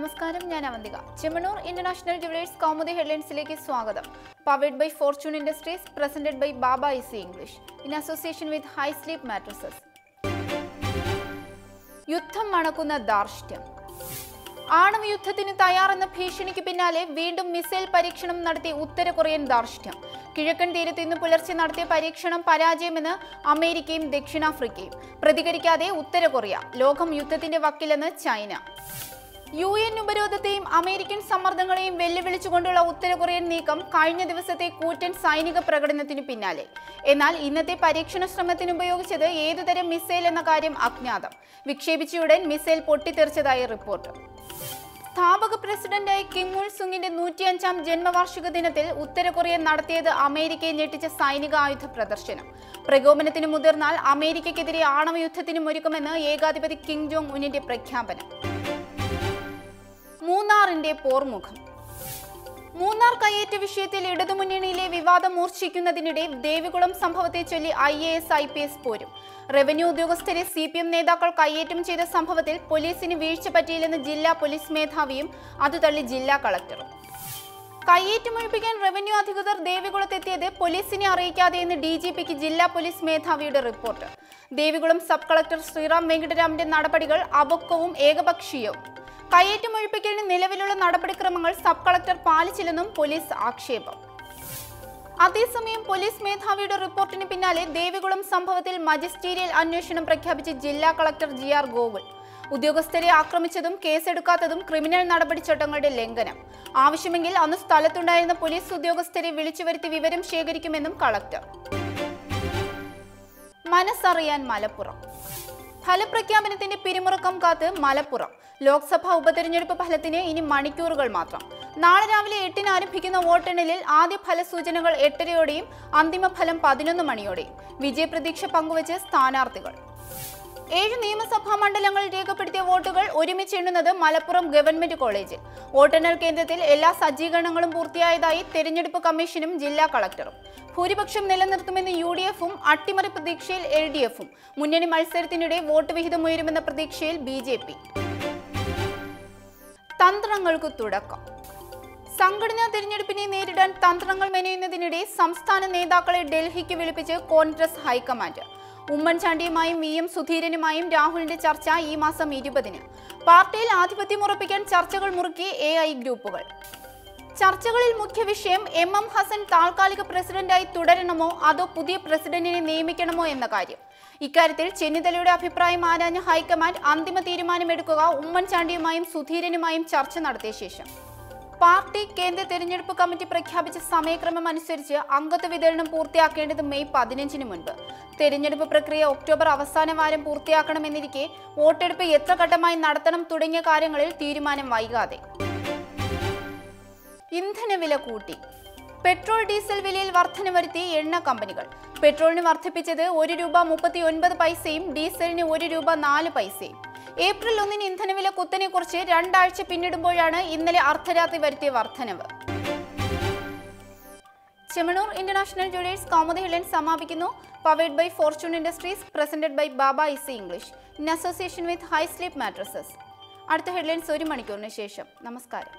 നമസ്കാരം, ഞാൻ Avantika. Chemmanur international jewellers Kaumudi ഹെഡ്ലൈൻസിലേക്ക് സ്വാഗതം. Powered by Fortune industries, presented by Baba easy English in association with high sleep mattresses. യുദ്ധം മണക്കുന്ന ധാർഷ്ട്യം. ആണവ യുദ്ധത്തിന് തയ്യാറെന്ന ഭീഷണിക്ക് പിന്നാലെ വീണ്ടും മിസൈൽ പരീക്ഷണം നടത്തിയ ഉത്തര കൊറിയൻ ധാർഷ്ട്യം. കിഴക്കൻ തീരത്ത് ഇന്ന് പുലർച്ചെ നടത്തിയ പരീക്ഷണം പരാജയമെന്ന് അമേരിക്കയും ദക്ഷിണാഫ്രിക്കയും. പ്രതികരിക്കാതെ ഉത്തര കൊറിയ. ലോകം യുദ്ധത്തിന്റെ വക്കിലെന്ന് ചൈന. UN ഉപരോധത്തെയും അമേരിക്കൻ സമ്മർദ്ദങ്ങളെയും വെല്ലുവിളിച്ചുകൊണ്ടുള്ള ഉത്തര കൊറിയൻ നീക്കം കഴിഞ്ഞ ദിവസത്തെ കൂറ്റൻ സൈനിക പ്രകടനത്തിന് പിന്നാലെ. എന്നാൽ ഇന്നത്തെ പരീക്ഷണ ശ്രമത്തിന് ഉപയോഗിച്ചത് ഏതുതരം മിസൈൽ എന്ന കാര്യം അജ്ഞാതം. വിക്ഷേപിച്ചയുടൻ മിസൈൽ പൊട്ടിത്തെറിച്ചതായി റിപ്പോർട്ട്. സ്ഥാപക പ്രസിഡന്റായ കിം ഉൽ സുങ്ങിന്റെ 105ാം ജന്മവാർഷിക ദിനത്തിൽ ഉത്തര കൊറിയ നടത്തിയത് അമേരിക്കയെ ഞെട്ടിച്ച സൈനിക ആയുധ പ്രദർശനം. പ്രകോപനത്തിന് മുതിർന്നാൽ അമേരിക്കയ്ക്കെതിരെ ആണവ യുദ്ധത്തിനും ഒരുക്കുമെന്ന് ഏകാധിപതി കിം ജോങ് ഉന്നിന്റെ പ്രഖ്യാപനം. മൂന്നാറിന്റെ പോർമുഖം. മൂന്നാർ കയ്യേറ്റ വിഷയത്തിൽ ഇടതുമുന്നണിയിലെ വിവാദം മൂർച്ഛിക്കുന്നതിനിടെ ദേവികുളം സംഭവത്തെ ചൊല്ലി IAS IPS പോരും. റവന്യൂ ഉദ്യോഗസ്ഥരെ CPM നേതാക്കൾ കയ്യേറ്റം ചെയ്ത സംഭവത്തിൽ പോലീസിന് വീഴ്ച പറ്റിയില്ലെന്ന് ജില്ലാ പോലീസ് മേധാവിയും അത് തള്ളി ജില്ലാ കളക്ടറും. കയ്യേറ്റമൊഴിപ്പിക്കാൻ റവന്യൂ അധികൃതർ ദേവികുളത്തെത്തിയത് പോലീസിനെ അറിയിക്കാതെയെന്ന് DGPക്ക് ജില്ലാ പോലീസ് മേധാവിയുടെ report. Devikulam sub collector Sriram വെങ്കിട്ടരാമന്റെ നടപടികൾ അപക്വവും ഏകപക്ഷീയവും. കയ്യേറ്റമൊഴിപ്പിക്കലിന് നിലവിലുള്ള നടപടിക്രമങ്ങൾ സബ് കളക്ടർ പാലിച്ചില്ലെന്നും പോലീസ് ആക്ഷേപം. അതേസമയം പോലീസ് മേധാവിയുടെ റിപ്പോർട്ടിന് പിന്നാലെ ദേവികുളം സംഭവത്തിൽ മജിസ്റ്റീരിയൽ അന്വേഷണം പ്രഖ്യാപിച്ച ജില്ലാ കളക്ടർ GR ഗോകുൽ. ഉദ്യോഗസ്ഥരെ ആക്രമിച്ചതും കേസെടുക്കാത്തതും ക്രിമിനൽ നടപടിച്ചട്ടങ്ങളുടെ ലംഘനം. ആവശ്യമെങ്കിൽ അന്ന് സ്ഥലത്തുണ്ടായിരുന്ന പോലീസ് ഉദ്യോഗസ്ഥരെ വിളിച്ചുവരുത്തി വിവരം ശേഖരിക്കുമെന്നും കളക്ടർ. മനസ്സറിയാൻ മലപ്പുറം. ഫലപ്രഖ്യാപനത്തിന്റെ പിരിമുറുക്കം കാത്ത് മലപ്പുറം. ലോക്സഭാ ഉപതെരഞ്ഞെടുപ്പ് ഫലത്തിന് ഇനി മണിക്കൂറുകൾ മാത്രം. നാളെ രാവിലെ 8-ന് ആരംഭിക്കുന്ന വോട്ടെണ്ണലിൽ ആദ്യ ഫലസൂചനകൾ 8:30-യോടെയും അന്തിമ ഫലം 11 മണിയോടെയും. വിജയപ്രതീക്ഷ പങ്കുവച്ച് സ്ഥാനാർത്ഥികൾ. 7 നിയമസഭാ മണ്ഡലങ്ങളിൽ രേഖപ്പെടുത്തിയ വോട്ടുകൾ ഒരുമിച്ച് എണ്ണുന്നത് മലപ്പുറം ഗവൺമെന്റ് കോളേജിൽ. വോട്ടെണ്ണൽ കേന്ദ്രത്തിൽ എല്ലാ സജ്ജീകരണങ്ങളും പൂർത്തിയായതായി തെരഞ്ഞെടുപ്പ് കമ്മീഷനും ജില്ലാ കളക്ടറും. ഭൂരിപക്ഷം നിലനിർത്തുമെന്ന് UDF-ഉം അട്ടിമറി പ്രതീക്ഷയിൽ LDF-ഉം. മുന്നണി മത്സരത്തിനിടെ വോട്ട് വിഹിതം ഉയരുമെന്ന പ്രതീക്ഷയിൽ BJP. തന്ത്രങ്ങൾക്ക് തുടക്കം. സംഘടനാ തെരഞ്ഞെടുപ്പിനെ നേരിടാൻ തന്ത്രങ്ങൾ മെനയുന്നതിനിടെ സംസ്ഥാന നേതാക്കളെ ഡൽഹിക്ക് വിളിപ്പിച്ച് കോൺഗ്രസ് ഹൈക്കമാൻഡ്. ഉമ്മൻചാണ്ടിയുമായും VM സുധീരനുമായും രാഹുലിന്റെ ചർച്ച ഈ മാസം 20-ന്. പാർട്ടിയിൽ ആധിപത്യം ഉറപ്പിക്കാൻ ചർച്ചകൾ മുറുക്കി AI ഗ്രൂപ്പുകൾ. ചർച്ചകളിൽ മുഖ്യ വിഷയം MM ഹസൻ താൽക്കാലിക പ്രസിഡന്റായി തുടരണമോ അതോ പുതിയ പ്രസിഡന്റിനെ നിയമിക്കണമോ എന്ന കാര്യം. ഇക്കാര്യത്തിൽ ചെന്നിത്തലയുടെ അഭിപ്രായം ആരാഞ്ഞ ഹൈക്കമാൻഡ് അന്തിമ തീരുമാനമെടുക്കുക ഉമ്മൻചാണ്ടിയുമായും സുധീരനുമായും ചർച്ച നടത്തിയ ശേഷം. പാർട്ടി കേന്ദ്ര തെരഞ്ഞെടുപ്പ് കമ്മിറ്റി പ്രഖ്യാപിച്ച സമയക്രമം അനുസരിച്ച് അംഗത്വ വിതരണം പൂർത്തിയാക്കേണ്ടത് മെയ് 15-ന് മുൻപ്. തെരഞ്ഞെടുപ്പ് പ്രക്രിയ ഒക്ടോബർ അവസാന വാരം പൂർത്തിയാക്കണമെന്നിരിക്കെ വോട്ടെടുപ്പ് എത്ര ഘട്ടമായി നടത്തണം തുടങ്ങിയ കാര്യങ്ങളിൽ തീരുമാനം വൈകാതെ. ഇന്ധനവില കൂട്ടി. പെട്രോൾ ഡീസൽ വിലയിൽ വർധന വരുത്തി എണ്ണ കമ്പനികൾ. പെട്രോളിന് വർദ്ധിപ്പിച്ചത് ₹1.39, ഡീസലിന് ₹1.04. ഏപ്രിൽ 1-ന് ഇന്ധനവില കുത്തനെ കുറിച്ച് 2 ആഴ്ച പിന്നിടുമ്പോഴാണ് ഇന്നലെ അർദ്ധരാത്രി വരുത്തിയ വർധനവ്. Chemmanur international jewellers Kaumudi headlines സമാപിക്കുന്നു. Powered by Fortune industries, presented by Baba easy English in association with high sleep mattresses. അടുത്ത ഹെഡ്ലൈൻസ് 1 മണിക്കൂറിന് ശേഷം. നമസ്കാരം.